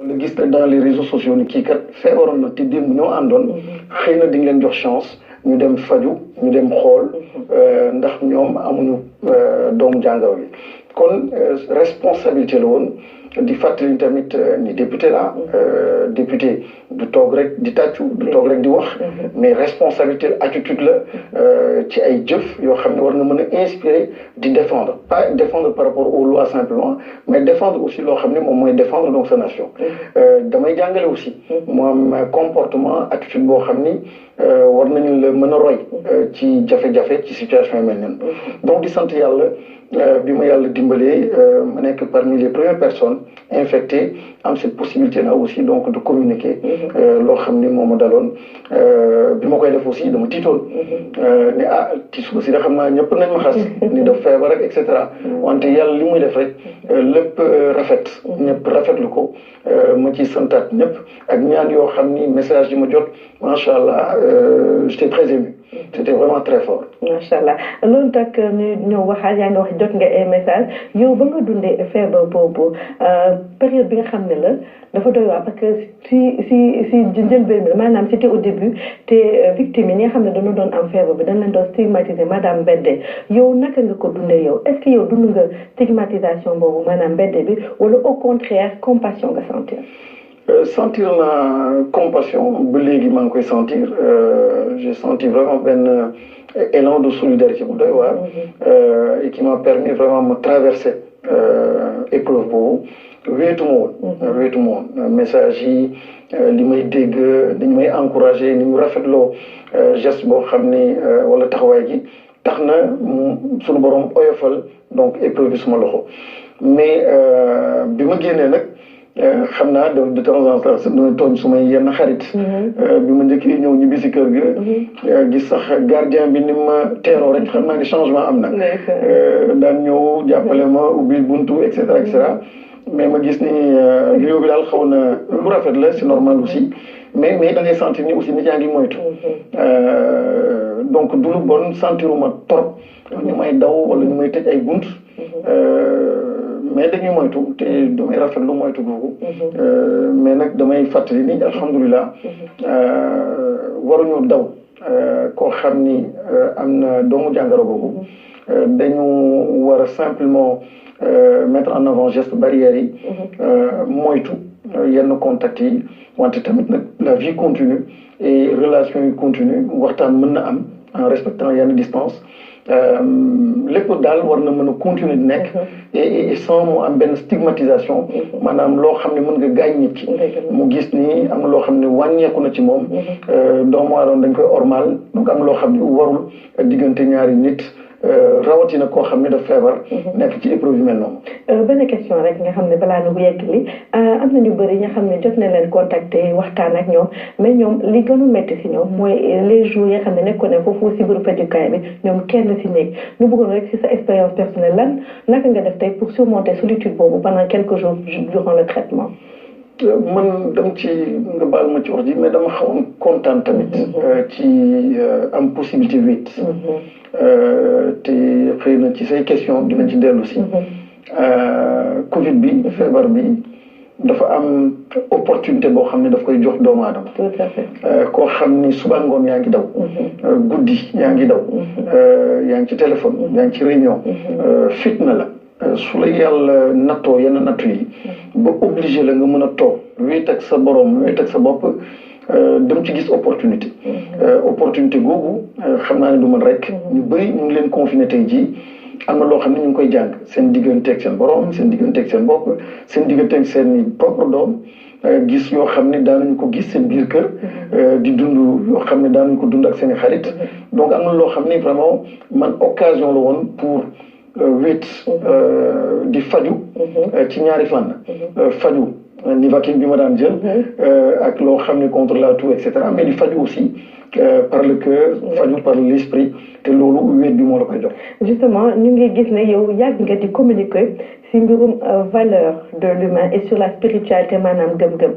le gis dans les réseaux sociaux ni kii kat feebaroon na te démb ñoo àndoon xëy na di nga leen jox chance ñu dem faju ñu dem xool ndax ñoom amuñu doomu jàngoro bi kon responsabilité la woon di fàttali tamit ni député la député du toog rek di tàccu du toog rek di wax mais responsabilité attitude la ci ay jëf yoo xam ne war na mën a inspirer di défendre pas défendre par rapport aux lois simplement mais défendre aussi loo xam ne moom mooy défendre donc sa nation damay jàngale aussi mu am comportement attitude boo xam ni war nañu la mën a roy ci jafe-jafe ci situation yi mel noonu donc di sant yàlla bi ma yàlla dimbalee ma nekk parmi les premières personnes infectées am cette possibilité là aussi donc de communiquer loo xam ni moo ma daloon bi ma koy def aussi dama tiitoon ne ci suba si da xam naa ñëpp nañ ma xas ni daf feebar rek et cetera wante yàlla li muy def rek lépp rafet ñëpp rafetlu ko ma ciy santaat ñëpp ak ñaan yoo xam ni message yi ma jot macha allah j'étais très ému c'était vraiment très fort. macha allah loolu tax ñu ñëw waxaat yaa ngi wax jot nga ay message yow ba nga dundee feebar boobu période bi nga xam ne la dafa doy waar parce que si njëlbeen bi maanaam c'était au début te victime yi nga xam ne dañu doon am feebar bi dañ leen doon stigmatiser madame Mbedde yow naka nga ko dundee yow est-ce que yow dund nga stigmatisation boobu maanaam Mbedde bi wala au contraire compassion nga sentir. Sentir la compassion ba léegi maa ngi koy sentir j'ai senti vraiment benn élan de solidarité bu doy waar et qui m'a permis vraiment de traverser épreuve boobu wéetuma woon message yi li may dégg dañu may encourager ni ñu rafetloo geste boo xam ni wala taxawaay gi tax na suñu borom oyofal donc épreuve bi suma loxo mais bi ma génnee nag xam naa de temps en temps dina tooñ sumay yenn xarit bi ma njëkkee ñëw ñibbi si kër ga gis sax gardien bi ni ma teeroo rek xam naa ni changement am na daan ñëw jàppale ma ubbi buntu et cetera mais ma gis ni réew bi daal xaw na lu rafet la c'est normal aussi mais da ngay sentir ni aussi nit yaa ngi moytu donc du lu bon sentiruma trop ñu may daw wala ñu may tëj ay bunt mais dañuy moytu te damay rafetlu moytu googu mais nag damay fàttali ni alhamdulilah waruñu daw koo xam ni am na doomu jàngoro googu dañu war a simplement mettre en avant geste barrières yi moytu yenn contact yi wante tamit nag la vie continue et relation yi continue waxtaan mën na am en respectant yenn distance lépp daal war na mën a continuer di nekk et sans mu am benn stigmatisation maanaam loo xam ne mën nga gaañ nit ki mu gis ni am na loo xam ne wàññeeku na ci moom doomu aadama dañ koy ormal donc am loo xam ne warul diggante ñaari nit rawatina koo xam ne daf feebar nekk ci épreuve yu mel noonu. benn question rek nga xam ne balaa ñu yegg li am na ñu bëri nga xam ne jot na leen contacter waxtaan ak ñoom mais ñoom li gënu métti si ñoom mooy les jours yi nga xam ne nekkoon ne foofu si biiru fajukaay bi ñoom kenn si nekk ñu bëggoon rek si sa expérience personnelle naka nga def tey pour surmonter solitude boobu pendant quelques jours durant le traitement. man dama ci nga baal ma ci wax ji mais dama xawoon kontaan tamit ci am possibilité wéet te xëy na ci say question dinañ ci dellu si Covid bi feebar bi dafa am opportunité boo xam ne daf koy jox doomu aadama koo xam ni suba ngoon yaa ngi daw guddi yaa ngi daw yaa ngi ci téléphone yaa ngi ci réunion fitna la su la yàlla nattoo yenn nattu yi ba obligé la nga mën a toog wéet ak sa borom wéet ak sa bopp dem ci gis opportunité opportunité googu xam naa ne du man rek ñu bëri ñu ngi leen confiné tey jii am na loo xam ne ñu ngi koy jàng seen digganteeg seen borom seen digganteeg seen bopp seen digganteeg seen propre doom gis yoo xam ne daanañu ko gis seen biir kër di dund yoo xam ne daanañu ko dund ak seen i xarit donc am na loo xam ne vraiment man occasion la woon pour wéet di faju ci ñaari fànn faju Nivaquine bi ma daan jël ak loo xam ne contre la toux et cetera mais di faju aussi par le cœur faju par l'esprit te loolu wéet bi moo la koy jox. Justement ñu ngi gis ne yow yàgg nga di communiquer si mbirum valeur de l'humain et sur la spiritualité maanaam gëm-gëm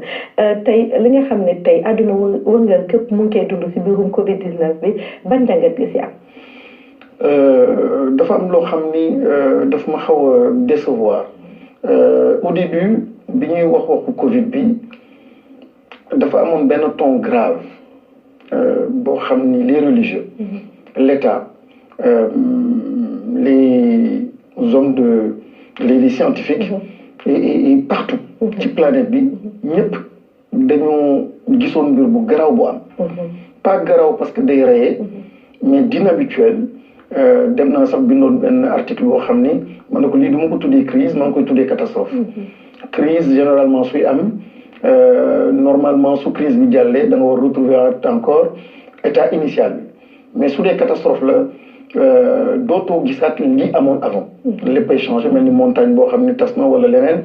tey li nga xam ne tey àdduna wërngal képp mu ngi koy dund si mbirum Covid 19 bi ban jàngat nga si am. dafa am loo xam ni daf ma xaw a décevoir au début bi ñuy waxu Covid bi dafa amoon benn ton grave boo xam ni les religieux l'État les hommes les scientifiques et partout ci planète bi ñëpp dañoo gisoon mbir bu garaaw bu am pas garaaw parce que day reyee mais d'inhabituel dem naa sax bindoon benn article boo xam ni man ne ko lii du ma ko tuddee crise maa ngi koy tuddee catastrophe crise généralement suy am normalement su crise bi jàllee da nga war retrouver encore état initial bi mais su dee catastrophe la dootoo gisaat lii amoon avant léppay changé mel ni montagne boo xam ni tas na wala leneen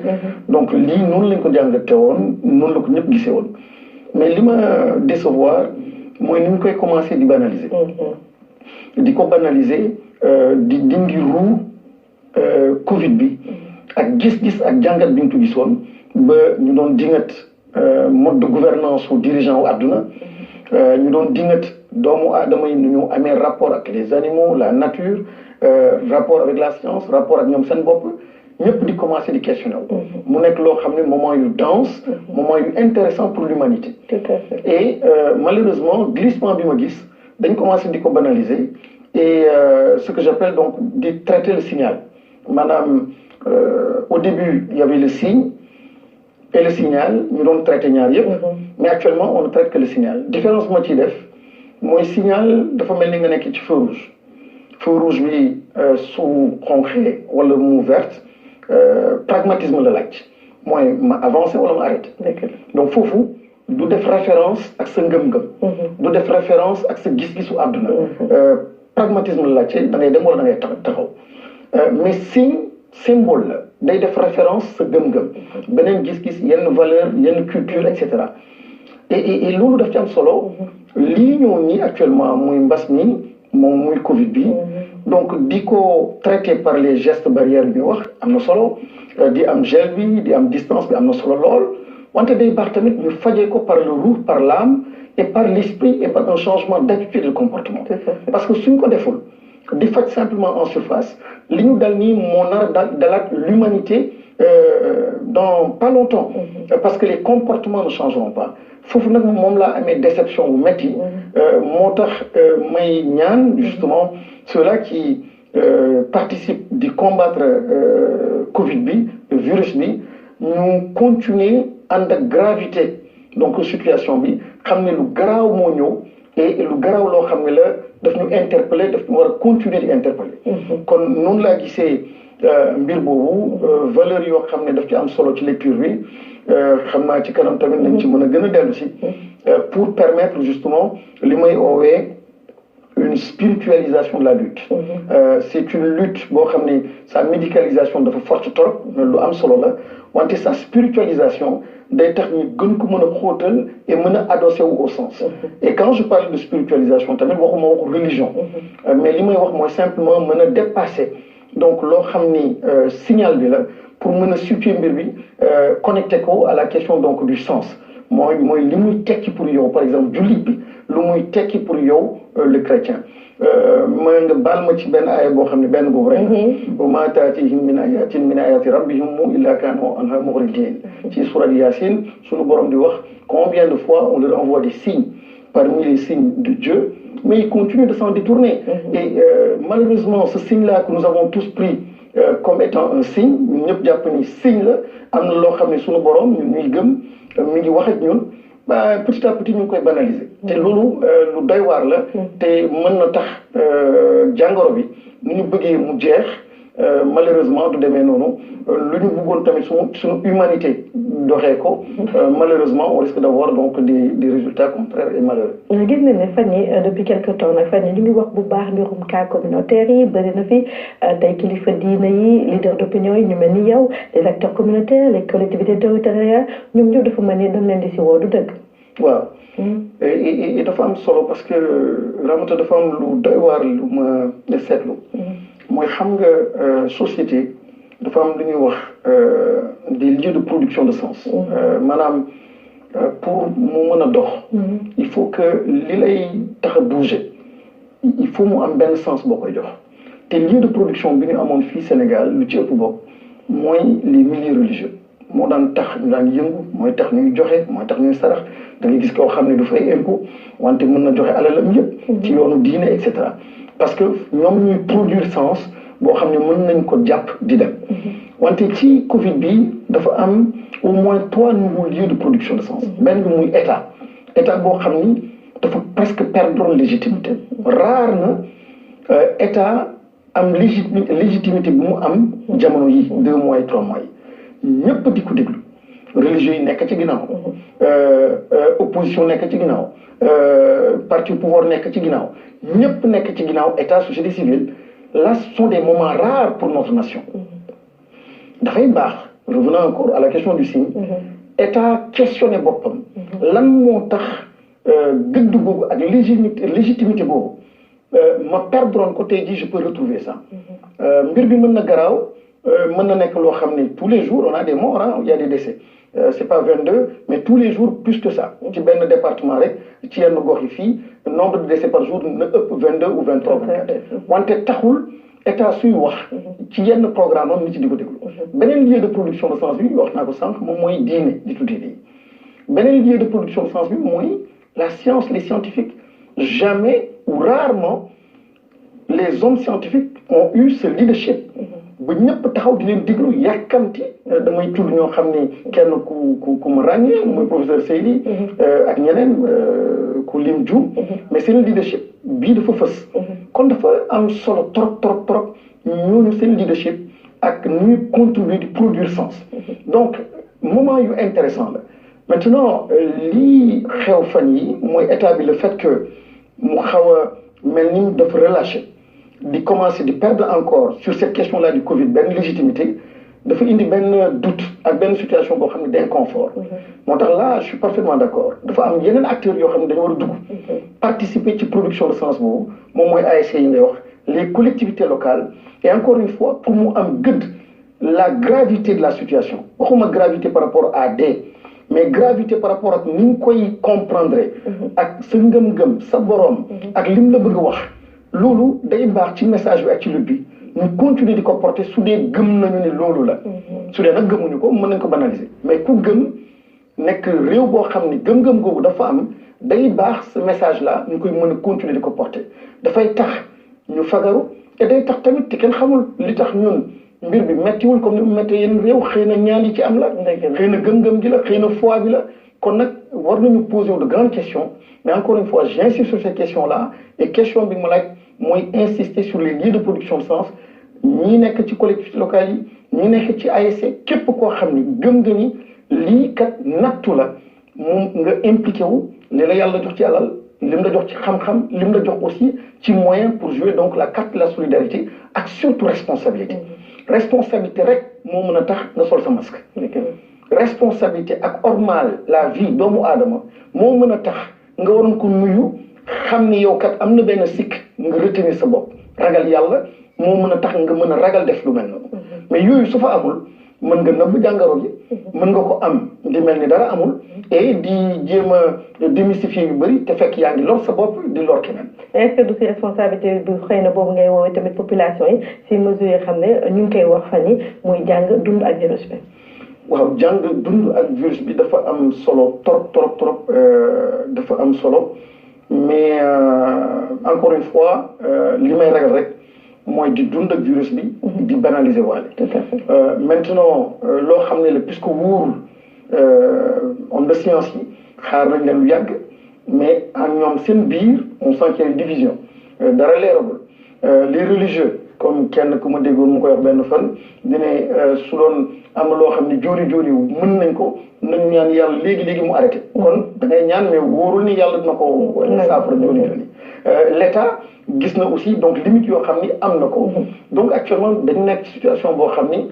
donc lii noonu lañ ko jàngate woon noonu la ko ñëpp gisee woon mais li ma décevoir mooy ni ñu koy commencé di banaliser di ko banaliser di dindi ruu Covid bi ak gis-gis ak jàngat bi ñu ko gisoon ba ñu doon dingat mode de gouvernance su dirigeant wu àdduna ñu doon dingat doomu aadama yi nu ñu amee rapport ak les animaux la nature rapport avec la science rapport ak ñoom seen bopp ñëpp di commencer di questionner mu nekk loo xam ne moment yu dense moment yu intéressant pour l'humanité et malheureusement glissement bi ma gis dañ commencé di ko banaliser et ce que j'appelle donc di traiter le signal maanaam au début il y avait le signe et le signal ñu doon traité ñaar yëpp mais actuellement on ne traite que le signal différence bi ma ciy def mooy signal dafa mel ni nga nekk ci feu rouge bi su xonqee wala mu verte pragmatisme la laaj mooy ma avancé wala ma arrêté donc foofu du def référence ak sa ngëm-ngëm du def référence ak sa gis-gisu àdduna pragmatisme la laajte da ngay dem wala da ngay taxaw mais signe symbole la day def référence sa gëm-gëm beneen gis-gis yenn valeur yenn culture et cetera et loolu daf ci am solo lii ñëw nii actuellement muy mbas mi moom muy Covid bi donc di ko traité par les gestes barrières bi wax am na solo di am gel bi di am distance bi am na solo lool wante day baax tamit ñu fajee ko par le ruux par l'âme et par l'esprit et par un changement d'attitude de comportement parce que suñ ko deful di faj simplement en surface li ñu dal nii moo nar a dalaat l'humanité dans pas longtemps parce que les comportements ne changeront pas foofu nag moom laa amee déception bu métti moo tax may ñaan justement ceux-là qui participent di combattre Covid bi virus bi ñu continuer ànd ak gravité donc situation bi xam ne lu garaaw moo ñëw et lu garaaw loo xam ne la daf ñu interpeller daf ñu war a continuer di interpeller kon noonu laa gisee mbir boobu valeur yoo xam ne daf ci am solo ci lecture bi xam naa ci kanam tamit nañ ci mën a gën a dellu si pour permettre justement li may oowee une spiritualisation de la lutte c'est une lutte boo xam ne sa médicalisation dafa forte trop lu am solo la wante sa spiritualisation day tax ñu gën ko mën a xóotal et mën a adossé wu au sens et quand je parle de spiritualisation tamit waxuma waxu religion mais li may wax mooy simplement mën a dépasser donc loo xam ni signal bi la pour mën a situer mbir bi connecté ko à la question donc du sens mooy li muy tekki pour yow par exemple jullit bi lu muy tekki pour yow le chrétien ma nga baal ma ci benn aaya boo xam ne benn boobu rek wa ma taatihim min ayatin min ayati rabbihim illa kaanu anha mu'ridin ci surat Yasin suñu borom di wax combien de fois on leur envoie des signes parmi les signes de Dieu mais ils continuent de s'en détourner et malheureusement ce signe-là que nous avons tous pris comme étant un signe ñun ñëpp jàpp ni signe la am na loo xam ne suñu borom ñun ñuy gëm mi ngi wax ak ñun ba petit à petit ñu ngi koy banaliser te loolu lu doy waar la te mën na tax jàngoro bi nu ñu bëggee mu jeex malheureusement du demee noonu lu ñu bëggoon tamit suñu humanité doxee ko malheureusement on risque d'avoir donc des résultats contraires et malheureux. gis nañ ne fan yi depuis quelque temps nag fan yi ñu ngi wax bu baax mbirum cas communautaire yi bëri na fi tey kilifa diina yi leader d'opinion yi ñu mel ni yow les acteurs communautaires les collectivités territoriales ñoom ñëpp dafa mel ni dañ leen di si woo du dëgg. waaw et dafa am solo parce que Ramata dafa am lu doy waar lu ma seetlu mooy xam nga société dafa am lu ñuy wax des lieux de production de sens maanaam pour mu mën a dox il faut que li lay tax a bouger il faut mu am benn sens boo koy jox te lieu de production bi ñu amoon fii Sénégal lu ci ëpp bopp mooy les milieux religieux moo daan tax ñu daan yëngu mooy tax ñuy joxe mooy tax ñuy sarax da ngay gis koo xam ne du fay impôt wante mën na joxe alalam yëpp ci yoonu diine et cetera parce que ñoom ñuy produire sens boo xam ne mën nañ ko jàpp di dem wante ci Covid bi dafa am au moins 3 nouveaux lieux de production de sens benn bi muy état boo xam ni dafa presque perdre légitimité rare na état am légitimité bi mu am jamono yi 2 mois et 3 mois yi ñëpp di ko déglu religieux yi nekk ci ginnaaw opposition nekk ci ginnaaw parti pouvoir nekk ci ginnaaw ñëpp nekk ci ginnaaw état société civile là ce sont des moments rares pour notre nation dafay baax revenant encore à la question du signe état questionné boppam lan moo tax gëdd boobu ak légitimité boobu ma perdroon ko tey jii je peux retrouver ça mbir bi mën na garaaw mën na nekk loo xam ne tous les jours on a des morts il y a des décès c'est pas 22 mais tous les jours plus que ça ci benn département rek ci yenn gox yi fii nombre de décès par jour na ëpp 22 ou 23 24 wante taxul état suy wax ci yenn programme am nit ci di ko déglu beneen lieu de production de sens bi wax naa ko sànq moom mooy diine di tuddee diine beneen lieu de production de sens bi mooy la science les scientifiques jamais ou rarement les hommes scientifiques ont eu ce leadership ba ñëpp taxaw di leen déglu yàkkamti damay tudd ñoo xam ne kenn ku mu ràññee mooy professeur Seydi ak ñeneen ku lim Diouf mais seen leadership bii dafa fës kon dafa am solo trop ñooñu seen leadership ak ñuy contribuer di produire sens donc moment yu intéressant la maintenant lii xew fan yi mooy état bi le fait que mu xaw a mel ni dafa relâché di commencer di perdre encore sur cette question là du Covid benn légitimité dafa indi benn doute ak benn situation boo xam ne d'inconfort moo tax là je suis parfaitement d'accord dafa am yeneen acteurs yoo xam ne dañu war a dugg participer ci production de sens boobu moom mooy ASC yi ngay wax les collectivités locales et encore une fois pour mu am gëdd la gravité de la situation waxuma gravité par rapport à des mais gravité par rapport ak ni nga koy comprendre ak sa ngëm-ngëm sa boroom ak lim la bëgg a wax loolu day baax ci message bi ak ci lutte bi ñu continuer di ko porter su dee gëm nañu ne loolu la su dee nag gëmuñu ko mën nañ ko banaliser mais ku gëm nekk réew boo xam ne gëm-gëm googu dafa am day baax ce message là ñu koy mën a continuer di ko porter dafay tax ñu fagaru te day tax tamit te kenn xamul li tax ñun mbir bi méttiwul comme ni mu méttee yenn réew xëy na ñaan yi ci am la xëy na gëm-gëm gi la xëy na foi bi la kon nag war nañu poser de grandes questions mais encore une fois j'insiste sur ces questions là et question bi ma laaj mooy insister sur les lieux de production de sens ñi nekk ci collectivités locales yi ñi nekk ci ASC képp koo xam ni gëm nga ni lii kat nattu la moom nga impliqué wu li la yàlla jox ci alal lim la jox ci xam-xam lim la jox aussi ci moyen pour jouer donc la carte de la solidarité ak surtout responsabilité responsabilité rek moo mën a tax nga sol sa masque responsabilité ak ormal la vie doomu aadama moo mën a tax nga waroon ko nuyu xam ni yow kat am na benn sikk nga retenir sa bopp ragal yàlla moo mën a tax nga mën a ragal def lu mel noonu mais yooyu su fa amul mën nga nëbb jàngoro ji mën nga ko am di mel ni dara amul et di jéem a démystifier yu bëri te fekk yaa ngi lor sa bopp di lor keneen. est-ce que du si responsabilité bi xëy na boobu ngay woowee tamit population yi si mesures yi xam ne ñu ngi koy wax fan yi muy jàng dund ak virus bi. waaw jàng dund ak virus bi dafa am solo trop dafa am solo mais encore une fois li may ragal rek mooy di dund ak virus bi di banaliser waale maintenant loo xam ne la puisque wóorul homme de science yi xaar nañ leen lu yàgg mais ak ñoom seen biir on sent qu'il y a une division dara leeragul les religieux comme kenn ku ma déggoon mu koy wax benn fan dine su doon am na loo xam ne jooni mën nañ ko nañ ñaan yàlla léegi mu arrêté kon da ngay ñaan mais wóorul ni yàlla dina ko saafara jooni l'État gis na aussi donc limite yoo xam ni am na ko donc actuellement dañ nekk ci situation boo xam ni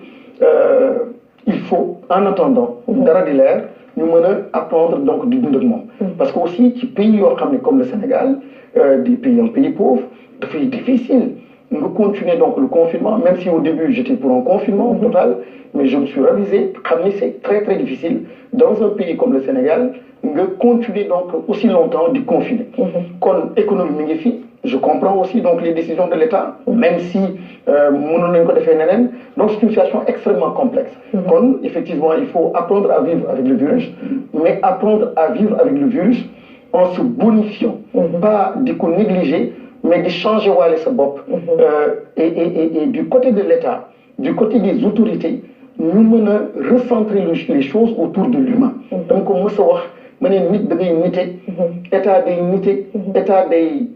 il faut en attendant dara di leer ñu mën a apprendre donc di dund ak moom parce que aussi ci pays yoo xam ne comme le Sénégal des pays un pays pauvre dafay difficile nga continuer donc le confinement même si au début j'étais pour un confinement total mais je me suis ravisé xam ni c'est très difficile dans un pays comme le Sénégal nga continuer donc aussi longtemps di confiner kon économie mi ngi fi Je comprends aussi donc les décisions de l'État, même si mënoon nañu ko defee neneen. Donc c'est une situation extrêmement complexe. Donc effectivement, il faut apprendre à vivre avec le virus, mais apprendre à vivre avec le virus en se bonifiant, pas de ko négliger, mais de changer waale sa bopp. Et du côté de l'État, du côté des autorités, ñu mën a recentrer les choses autour de l'humain. Donc mës a wax ma ne nit da ngay nite, état day nite, état day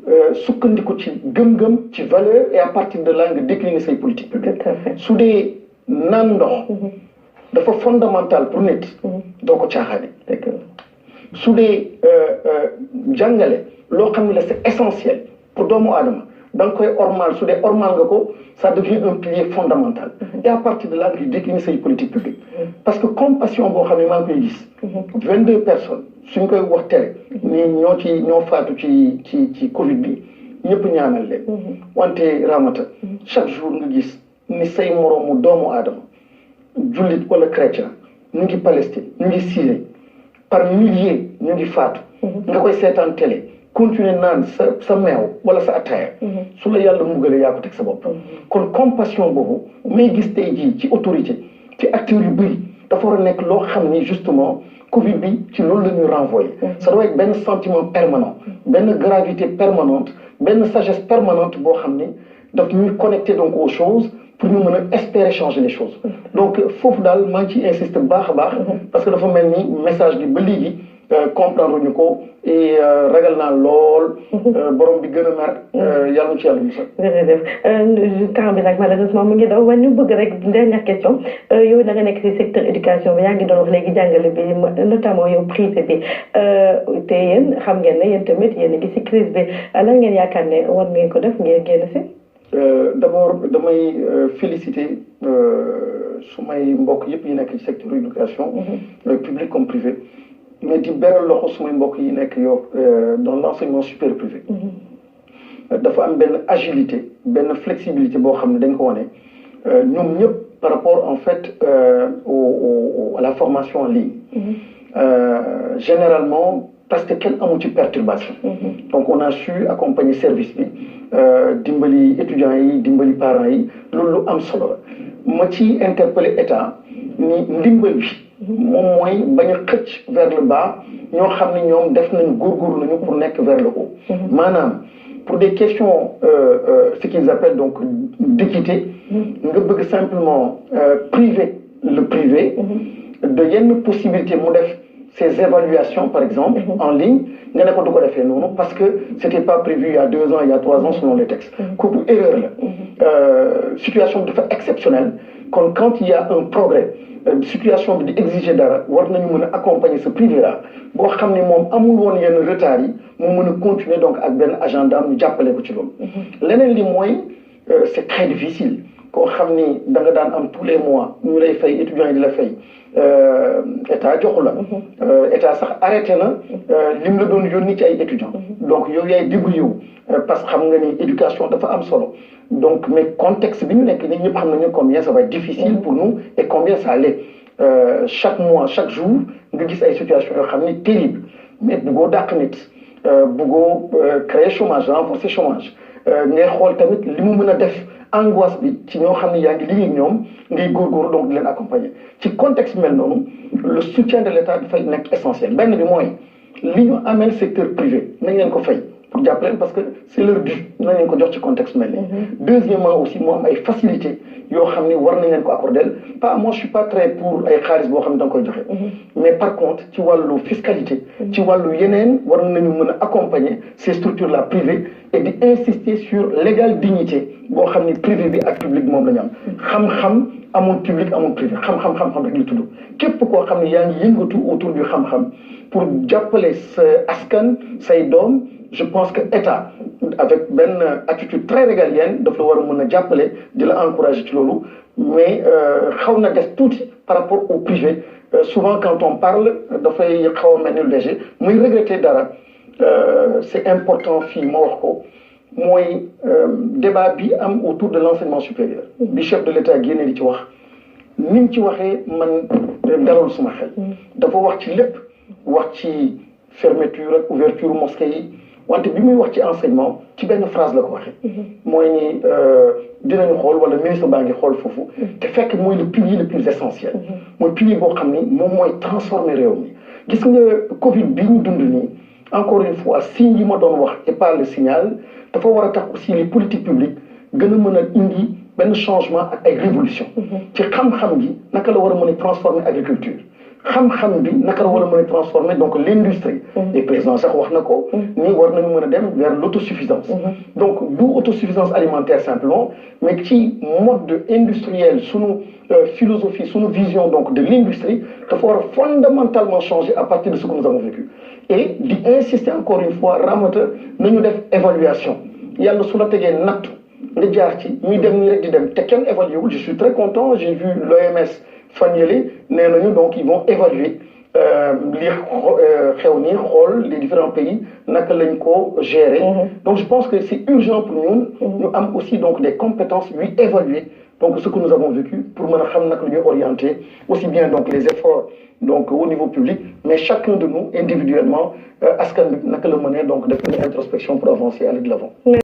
sukkandiku ci gëm-gëm ci valeur et à partir de là nga décliner say politique publique. Su dee naan ndox dafa fondamental pour nit doo ko caaxaane. Su dee jàngale loo xam ne la c'est essentiel pour doomu aadama da nga koy ormal su dee ormal nga ko ça devient un pilier fondamental. Et à partir de là nga décliner say politique publique. Parce que compassion boo xam ne maa ngi koy gis 22 personnes suñ koy wax tere ni ñoo faatu ci Covid bi ñëpp ñaanal leen. Wante Ramata chaque jour nga gis ni say moroomu doomu aadama jullit wala chrétien ñu ngi Palestine ñu ngi Syrie par milliers ñu ngi faatu. nga koy seetaan télé continuer naan sa meew wala sa ataaya. su la yàlla mugalee yaa ko teg sa bopp. kon compassion boobu may gis tey jii ci autorité ci acteurs yu bëri dafa war a nekk loo xam ni justement Covid bi ci loolu la ñuy renvoyer. ça doit être benn sentiment permanent benn gravité permanente benn sagesse permanente boo xam ni daf ñuy connecter donc aux choses pour ñu mën a espérer changer les choses. donc foofu daal maa ngi ciy insister bu baax a baax. parce que dafa mel ni message bi ba léegi comprendre ñu ko et ragal naa lool. borom bi gën a mer yàlla ci yàlla musal. jërëjëf temps bi nag malheureusement mu ngi daw waaye ñu bëgg rek dernière question yow da nga nekk ci secteur éducation bi yaa ngi doon wax léegi jàngale bi notamment yow privé bi te yéen xam ngeen ne yéen tamit yéen a ngi ci crise bi lan ngeen yaakaar ne war ngeen ko def ngeen génn ci. D'abord damay féliciter sumay mbokk yëpp yi nekk ci secteur éducation public comme privé mais di beral loxo sumay mbokk yi nekk yow dans l'enseignement supérieur privé dafa am benn agilité benn flexibilité boo xam ne dañ ko wane ñoom ñëpp par rapport en fait à la formation en ligne généralement parce que kenn amu ci perturbation. Donc on a su accompagner service bi dimbali étudiants yi dimbali parents yi loolu lu am solo la ma ci interpeller état ni ndimbal bi moom mooy bañ a xëcc vers le bas ñoo xam ne ñoom def nañu góorgóorlu nañu pour nekk vers le haut. maanaam pour des questions ce qu'ils appellent donc d'équité nga bëgg simplement priver le privé de yenn possibilité mu def ces évaluations par exemple en ligne nga ne ko du ko defee noonu parce que c'était pas prévu il y a 2 ans il y a 3 ans selon les textes kooku erreur la situation bi dafa exceptionnelle kon quand il y a un progrès situation bi di exiger dara war nañu mën a accompagner ce privé là boo xam ne moom amul woon yenn retard yi mu mën a continuer donc ak benn agenda am ñu jàppale ko ci loolu leneen li mooy c'est très difficile koo xam ni da nga daan am tous les mois ñu lay fay étudiants yi di la fay état joxu la état sax arrêté na lim la doon yónni ci ay étudiants donc yow yaay débrouillé wu parce que xam nga ni éducation dafa am solo donc mais contexte bi ñu nekk ni ñëpp xam nañu combien ça va être difficile pour nous et combien ça allait chaque mois chaque jour nga gis ay situations yoo xam ni terrible mais bëggoo dàq nit bëggoo créer chômage renforcer chômage ngay xool tamit li mu mën a def angoisse bi ci ñoo xam ne yaa ngi liggéey ak ñoom ngay góorgóorlu donc di leen accompagner ci contexte mel noonu le soutien de l'État dafay nekk essentiel benn bi mooy li ñu amel secteur privé nañ leen ko fay pour jàppale parce que c'est leur dû nañ leen ko jox ci contexte mel nii. Deuxièmement aussi moo am ay facilités yoo xam ne war nañ leen ko accorder pas moi je suis pas très pour ay xaalis boo xam ne da nga koy joxe. mais par contre ci wàllu fiscalité. ci wàllu yeneen war nañu mën a accompagner ces structures là privées et di insister sur l'égale dignité boo xam ni privé bi ak public moom la ñu am. xam-xam amul public amul privé xam-xam rek li tudd képp koo xam ne yaa ngi yëngatu autour du xam-xam pour jàppale sa askan say doom. Je pense que État avec benn attitude très régalienne daf la war a mën a jàppale di la encourager ci loolu mais xaw na des tuuti par rapport au privé souvent quand on parle dafay xaw a mel ni léger muy regretter dara c'est important fii ma wax ko mooy débat bi am autour de l'enseignement supérieur bi chef de l'État génne di ci wax ni mu ci waxee man dalal suma xel dafa wax ci lépp wax ci fermeture ak ouverture mosquée yi wante bi muy wax ci enseignement ci benn phrase la ko waxee. mooy ni dinañu xool wala ministre baa ngi xool foofu. te fekk mooy le pilier le plus essentiel. mooy pilier boo xam ni moom mooy transformer réew mi. gis nga Covid bi ñu dund nii encore une fois signe yi ma doon wax et pas le signal dafa war a tax aussi les politiques publiques gën a mën a indi benn changement ak ay révolution ci xam-xam gi naka la war a mën a transformer agriculture. xam-xam bi naka la war a mën a transformer donc l'industrie. et président sax wax na ko. ni war nañu mën a dem vers l'autosuffisance. donc du autosuffisance alimentaire simplement mais ci mode industriel sunu philosophie sunu vision donc de l'industrie dafa war a fondamentalement changer à partir de ce que nous avons vécu. et di insister encore une fois Ramata nañu def évaluation yàlla su la tegee nattu nga jaar ci ñuy dem nii rek di dem te kenn évalué wul. je suis très content j'ai vu l'OMS fan yële nee nañu donc ils vont évaluer li xew nii xool les différents pays naka lañ ko gérer. donc je pense que c'est urgent pour ñun ñu am aussi donc des compétences yuy évaluer donc ce que nous avons vécu pour mën a xam naka la ñuy orienter aussi bien donc les efforts donc au niveau public mais chacun de nous individuellement askan bi naka la mënee donc def une introspection pour avancer aller de l'avant.